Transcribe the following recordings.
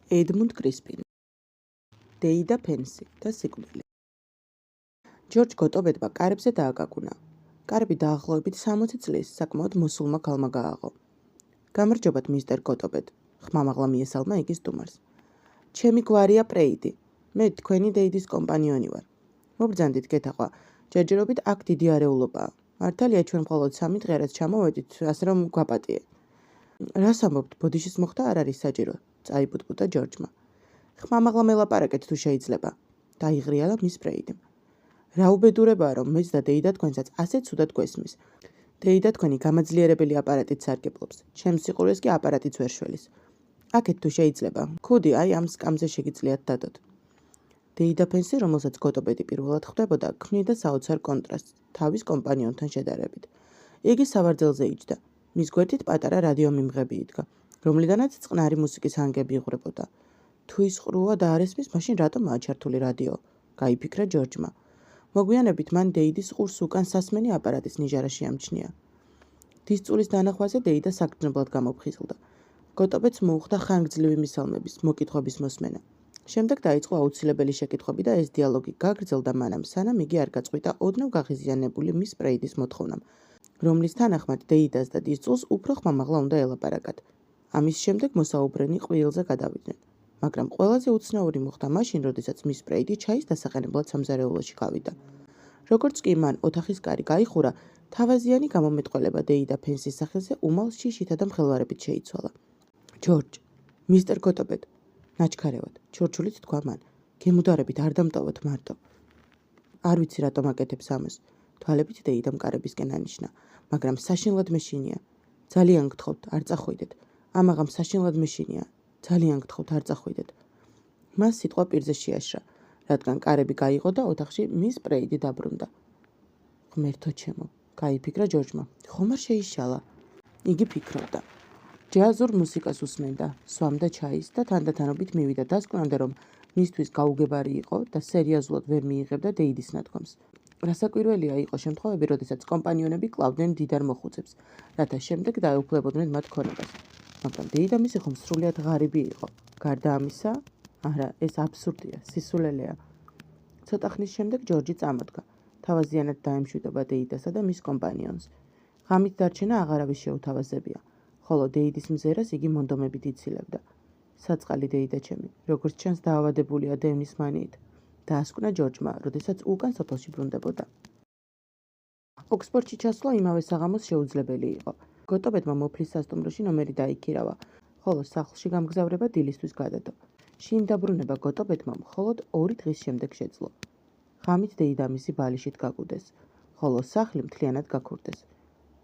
ედმუნდ კრისპინი, დეიდა ფენსი და სიკვდილი. ჯორჯ გოტობედმა კარებზე დააგაგუნა. კარები დაახლოებით 60 წლის საკმაოდ მოსულმა ქალმა გააღო. გამარჯობათ, მისტერ გოტობედ, ხმამაღლა მიესალმა იგი სტუმარს. ჩემი გვარია პრეიდი. მე თქვენი დეიდის კომპანიონი ვარ. მობრძანდით გეთახვა, ჯერჯერობით აქ დიდი არეულობაა. მართალია ჩვენ მხოლოდ 3 დღე რაც ჩამოვედით, ასე რომ გვაპატიე. რას ამბობთ, ბოდიშის მოხდა არ არის საჭირო, წაიბუტბუტა ჯორჯმა. ხმამაღლა მელაპარაკეთ თუ შეიძლება. დაიღრიალა მის პრეიდიმ. რა უბედურებაა, რომ მეც და დეიდა თქვენსაც ასე ცუდად გვესმის. დეიდა თქვენი გამაძლიერებელი აპარატით სარგებლობს. ჩემს სიყურეს კი აპარატიც ვერ შველის. აქეთ თუ შეიძლება, ქუდი აი ამ სკამზე შეგიძლიათ დადოთ. დეიდა ფენსი, რომელსაც გოტობედი პირველად ხვდებოდა, ქმნიდა საოცარ კონტრასტს თავის კომპანიონთან შედარებით. იგი სავარძელზე იჯდა. მის გვერდით პატარა რადიომიმღები იდგა, რომლიდანაც წყნარი მუსიკის ანგები იღვრებოდა. თუ ის ყრუა და არ ესმის, მაშინ რატომაა ჩართული რადიო? გაიფიქრა ჯორჯმა. მოგვიანებით მან დეიდის ყურს უკან სასმენი აპარატის ნიჟარა შეამჩნია. დისწულის დანახვაზე დეიდა საგრძნობლად გამოფხიზლდა. გოტობედს მოუხდა ხანგრძლივი მისალმების, მოკითხვების მოსმენა. შემდეგ დაიწყო აუცილებელი შეკითხვები და ეს დიალოგი გაგრძელდა მანამ, სანამ იგი არ გაწყვიტა ოდნავ გაღიზიანებული მის პრეიდის მოთხოვნამ, რომლის თანახმად დეიდას და დისწულს უფრო ხმამაღლა უნდა ელაპარაკათ. ამის შემდეგ მოსაუბრენი ყვიილზე გადავიდნენ. მაგრამ ყველაზე უცნაური მოხდა მაშინ, როდესაც მის პრეიდი ჩაის დასაყენებლად სამზარეულოში გავიდა. როგორც კი მან ოთახის კარი გაიხურა, თავაზიანი გამომეტყველება დეიდა ფენსის სახელზე უმალ შიშითა და მხელვარებით შეიცვალა. ჯორჯ, მისტერ გოტობედ, ნაჩქარევად, ჩორჩულით თქვა მან, გემუდარებით არ დამტოვოთ მარტო. არ ვიცი რატომ აკეთებს ამას, თვალებით დეიდამ კარებისკენ ანიშნა, მაგრამ საშინლად მეშინია. ძალიან გთხოვთ, არ წახვიდეთ. ამაღამ საშინლად მეშინია. ძალიან გთხოვთ, არ წახვიდეთ. მას სიტყვა პირზე შეაშრა, რადგან კარები გაიღო და ოთახში მის პრეიდი დაბრუნდა. ღმერთო ჩემო, გაიფიქრა ჯორჯმა, ხომ არ შეიშალა? იგი ფიქრობდა. ჯაზურ მუსიკას უსმენდა, სვამდა ჩაის და თანდათანობით მივიდა დასკვნამდე, რომ მისთვის გაუგებარი იყო და სერიოზულად ვერ მიიღებდა დეიდის ნათქვამს. რასაკვირველია იყო შემთხვევები, როდესაც კომპანიონები კლავდნენ მდიდარ მოხუცებს, რათა შემდეგ დაეუფლებოდნენ მათ ქონებას. მაგრამ დეიდამისი ხომ სრულიად ღარიბი იყო. გარდა ამისა, არა, ეს აბსურდია, სისულელეა. ცოტა ხნის შემდეგ ჯორჯი წამოდგა. თავაზიანად დაემშვიდობა დეიდასა და მის კომპანიონს. ღამით დარჩენა აღარავის შეუთავაზებია, ხოლო დეიდის მზერას იგი მონდომებით იცილებდა. საწყალი დეიდა ჩემი, როგორც ჩანს დაავადებულია დევნის მანიით, დაასკვნა ჯორჯმა, როდესაც უკან სოფელში ბრუნდებოდა. ოქსფორდში ჩასვლა იმავე საღამოს შეუძლებელი იყო. გოტობედმა მოფლის სასტუმროში ნომერი დაიქირავა, ხოლო სახლში გამგზავრება დილისთვის გადადო. შინ დაბრუნება გოტობედმა მხოლოდ 2 დღის შემდეგ შეძლო. ღამით დეიდამისი ბალიშით გაგუდეს, ხოლო სახლი მთლიანად გაქურდეს.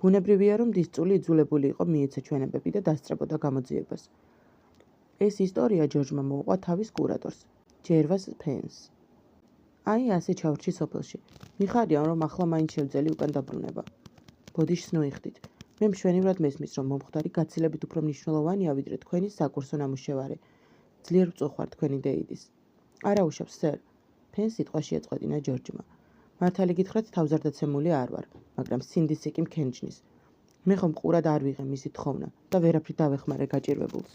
ბუნებრივია, რომ დისწული იძულებული იყო მიეცა ჩვენებები და დასწრებოდა გამოძიებას. ეს ისტორია ჯორჯმა მოუყვა თავის კურატორს, ჯერვას ფენს. აი ასე ჩავრჩი სოფელში. მიხარია, რომ ახლა მაინც შევძელი უკან დაბრუნება. ბოდიშს ნოიხდით. მე მშვენივრად მესმის, რომ მომხდარი გაცილებით უფრო მნიშვნელოვანია, ვიდრე თქვენი საკურსო ნამუშევარი. ძლიერ ვწუხარ თქვენი დეიდის. არა უშავს, სერ. ფენს სიტყვაში ეწყვეტინა ჯორჯმა. მართალი გითხრათ, თავზარდაცემული არ ვარ, მაგრამ სინდისი კი მქენჯნის. მე ხომ ყურად არ ვიღე მისი თხოვნა და ვერაფრით დავეხმარე გაჭირვებულს.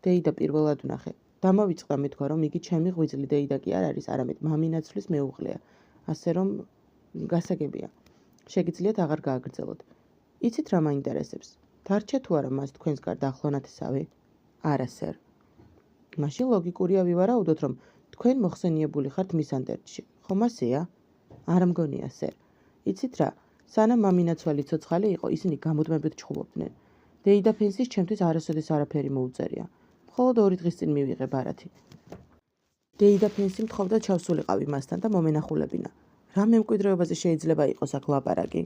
დეიდა პირველად ვნახე. დამავიწყდა მეთქვა, რომ იგი ჩემი ღვიძლი დეიდა კი არ არის, არამედ მამინაცვლის მეუღლეა. ასე რომ გასაგებია. შეგიძლიათ აღარ გააგრძელოთ. იცით რა მაინტერესებს? დარჩა თუ არა მას თქვენს გარდა ახლო ნათესავი? არა, სერ. მაშინ ლოგიკურია ვივარაუდოთ, რომ თქვენ მოხსენიებული ხართ მის ანდერძში. ხომ ასეა? არ მგონია, სერ. იცით რა? სანამ მამინაცვალი ცოცხალი იყო, ისინი გამუდმებით ჩხუბობდნენ. დეიდა ფენსის ჩემთვის არასოდეს არაფერი მოუწერია. მხოლოდ 2 დღის წინ მივიღე ბარათი. დეიდა ფენსი მთხოვდა ჩავსულიყავი მასთან და მომენახულებინა. რა მემკვიდრეობაზე შეიძლება იყოს აქ ლაპარაკი?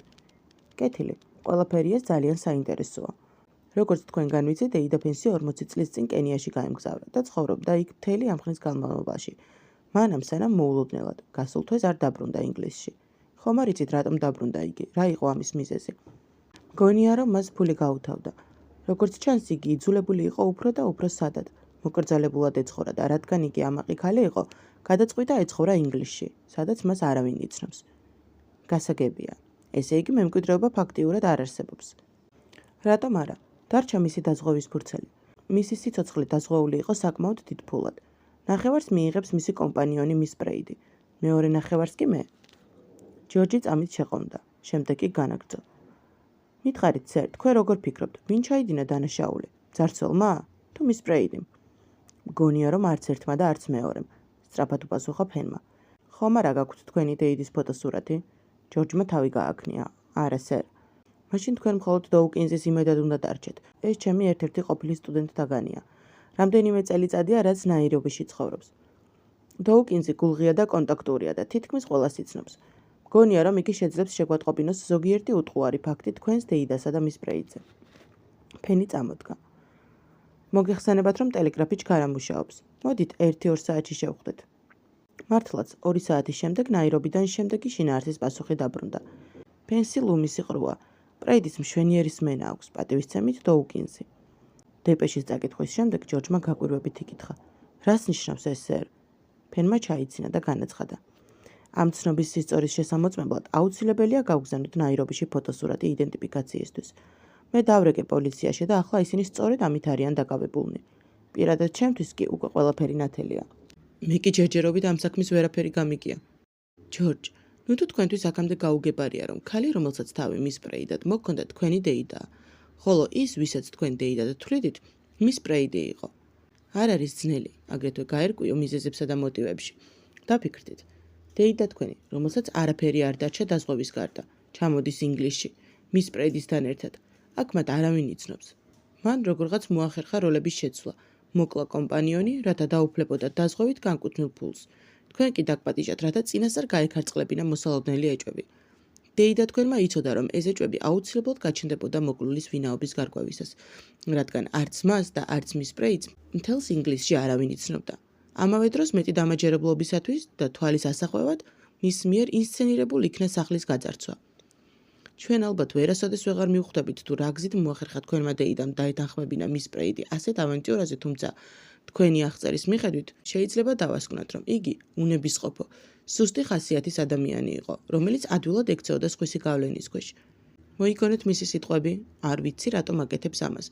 კეთილი, ყველაფერი ეს ძალიან საინტერესოა. როგორც თქვენ განვიცით, დეიდა ფენსი 40 წლის წინ კენიაში გაემგზავრა და ცხოვრობდა იქ მთელი ამ ხნის განმავლობაში. მანამ სანამ მოულოდნელად, გასულ თვეს არ დაბრუნდა ინგლისში. ხომ არ იცით რატომ დაბრუნდა იგი? რა იყო ამის მიზეზი? მგონია, რომ მას ფული გაუთავდა. როგორც ჩანს, იგი იძულებული იყო უფრო და უფრო სადად, მოკრძალებულად ეცხოვრა და რადგან იგი ამაყი ქალი იყო, გადაწყვიტა ეცხოვრა ინგლისში, სადაც მას არავინ იცნობს. გასაგებია. ესე იგი მემკვიდრეობა ფაქტიურად არ არსებობს. რატომ არა? დარჩა მისი დაზღვევის ფურცელი. მისი სიცოცხლე დაზღვეული იყო საკმაოდ დიდ ფულად. ნახევარს მიიღებს მისი კომპანიონი მის ბრეიდი. მეორე ნახევარს კი მე. ჯორჯი წამით შეყოვნდა. შემდეგ კი განაგრძო. მითხარით, სერ, თქვენ როგორ ფიქრობთ, ვინ ჩაიდინა დანაშაული? ძარცველმა? თუ მის ბრეიდიმ? მგონია, რომ არც ერთმა და არც მეორემ. სწრაფად უპასუხა ფენმა. ხომ არა გაქვთ თქვენი დეიდის ფოტოსურათი? ჯორჯმა თავი გააკნია. არა, სერ. მაშინ თქვენ მხოლოდ დოუკინზის იმედად უნდა დარჩეთ. ეს ჩემი ერთ-ერთი ყოფილი სტუდენტთაგანია. რამდენიმე წელიწადია, რაც ნაირობიში ცხოვრობს. დოუკინზი გულღია და კონტაქტურია და თითქმის ყველას იცნობს. მგონია, რომ იგი შეძლებს შეგვატყობინოს ზოგიერთი უტყუარი ფაქტი თქვენს დეიდასა და მის ბრეიდზე. ფენი წამოდგა. მოგეხსენებათ, რომ ტელეგრაფი ჩქარა მუშაობს. მოდით 1-2 საათში შევხვდეთ. მართლაც 2 საათის შემდეგ ნაირობიდან შემდეგი შინაარსის პასუხი დაბრუნდა. ფენსი ლუმის იყრუა. ბრეიდის მშვენიერი სმენა აქვს, პატივისცემით დოუკინზი. დეპეშის წაკითხვის შემდეგ ჯორჯმა გაკვირვებით იკითხა. რას ნიშნავს ეს, სერ? ფენმა ჩაიცინა და განაცხადა. ამ ცნობის სისწორის შესამოწმებლად აუცილებელია გავგზავნოთ ნაირობიში ფოტოსურათი იდენტიფიკაციისთვის. მე დავრეკე პოლიციაში და ახლა ისინი სწორედ ამით არიან დაკავებულნი. პირადად ჩემთვის კი უკვე ყველაფერი ნათელია. მე კი ჯერჯერობით ამ საქმის ვერაფერი გამიგია. ჯორჯ, ნუ თუ თქვენთვის აქამდე გაუგებარია, რომ ქალი, რომელსაც თავი მის ბრეიდად მოგქონდა, თქვენი დეიდაა, ხოლო ის, ვისაც თქვენ დეიდად თვლიდით, მის ბრეიდი იყო. არ არის ძნელი, აგრეთვე გაერკვიო მიზეზებსა და მოტივებში. დაფიქრდით. დეიდა თქვენი, რომელსაც არაფერი არ დარჩა დაზღვევის გარდა, ჩამოდის ინგლისში, მის ბრეიდისთან ერთად. აქ მათ არავინ იცნობს. მან როგორღაც მოახერხა როლების შეცვლა, მოკლა კომპანიონი, რათა დაუფლებოდა დაზღვევით განკუთვნილ ფულს. თქვენ კი დაგპატიჟათ, რათა წინასწარ გაეკარწყლებინა მოსალოდნელი ეჭვები. დეიდა თქვენმა იცოდა, რომ ეს ეჭვები აუცილებლად გაჩნდებოდა მოკლულის ვინაობის გარკვევისას, რადგან არც მას და არც მის ბრეიდს მთელს ინგლისში არავინ იცნობდა. ამავე დროს მეტი დამაჯერებლობისათვის და თვალის ასახვევად მის მიერ ინსცენირებულ იქნა სახლის გაძარცვა. ჩვენ ალბათ ვერასოდეს ვეღარ მივხვდებით, თუ რა გზით მოახერხა თქვენმა დეიდამ დაეთანხმებინა მის ბრეიდი ასეთ ავანტიურაზე, თუმცა თქვენი აღწერის მიხედვით შეიძლება დავასკვნათ, რომ იგი უნებისყოფო, სუსტი ხასიათის ადამიანი იყო, რომელიც ადვილად ექცეოდა სხვისი გავლენის ქვეშ. მოიგონეთ მისი სიტყვები, არ ვიცი, რატომ აკეთებს ამას.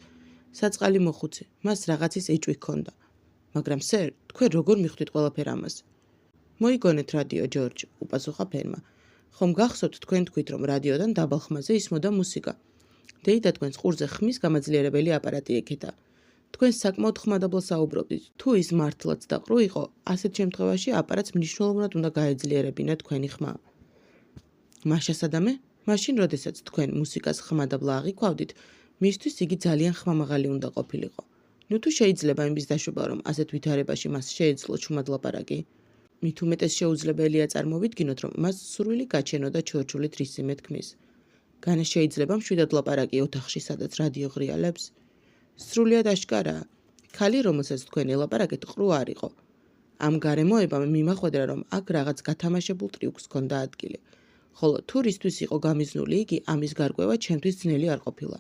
საწყალი მოხუცი, მას რაღაცის ეჭვი ჰქონდა. მაგრამ სერ, თქვენ როგორ მიხვდით ყველაფერ ამას? მოიგონეთ რადიო, ჯორჯ, უპასუხა ფენმა. ხომ გახსოვთ თქვენ თქვით, რომ რადიოდან დაბალ ხმაზე ისმოდა მუსიკა. დეიდა თქვენს ყურზე ხმის გამაძლიერებელი აპარატი ექეთა. თქვენ საკმაოდ ხმადაბლა საუბრობდით, თუ ის მართლაც დაყრუ იყო, ასეთ შემთხვევაში აპარატს მნიშვნელოვნად უნდა გაეძლიერებინა თქვენი ხმა. მაშასა და მე, მაშინ როდესაც თქვენ მუსიკას ხმადაბლა აღიქვავდით, მისთვის იგი ძალიან ხმამაღალი უნდა ყოფილიყო. ნუ თუ შეიძლება იმის დაშვება, რომ ასეთ ვითარებაში მას შეეძლო ჩუმად ლაპარაკი? მით უმეტეს შეუძლებელია წარმოვიდგინოთ, რომ მას სურვილი გაჩენოდა ჩორჩულით რისიმე თქმის. განა შეიძლება მშვიდად ლაპარაკი ოთახში, სადაც რადიო ღრიალებს? სრულიად აშკარაა, ქალი, რომელსაც თქვენ ელაპარაკეთ, ყრუ არ იყო. ამ გარემოებამ მიმახვედრა, რომ აქ რაღაც გათამაშებულ ტრიუქს ჰქონდა ადგილი. ხოლო თუ რისთვის იყო გამიზნული იგი, ამის გარკვევა ჩემთვის ძნელი არ ყოფილა.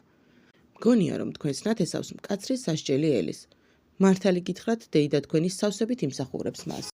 მგონია, რომ თქვენს ნათესავს მკაცრი სასჯელი ელის. მართალი გითხრათ, დეიდა თქვენი სავსებით იმსახურებს მას.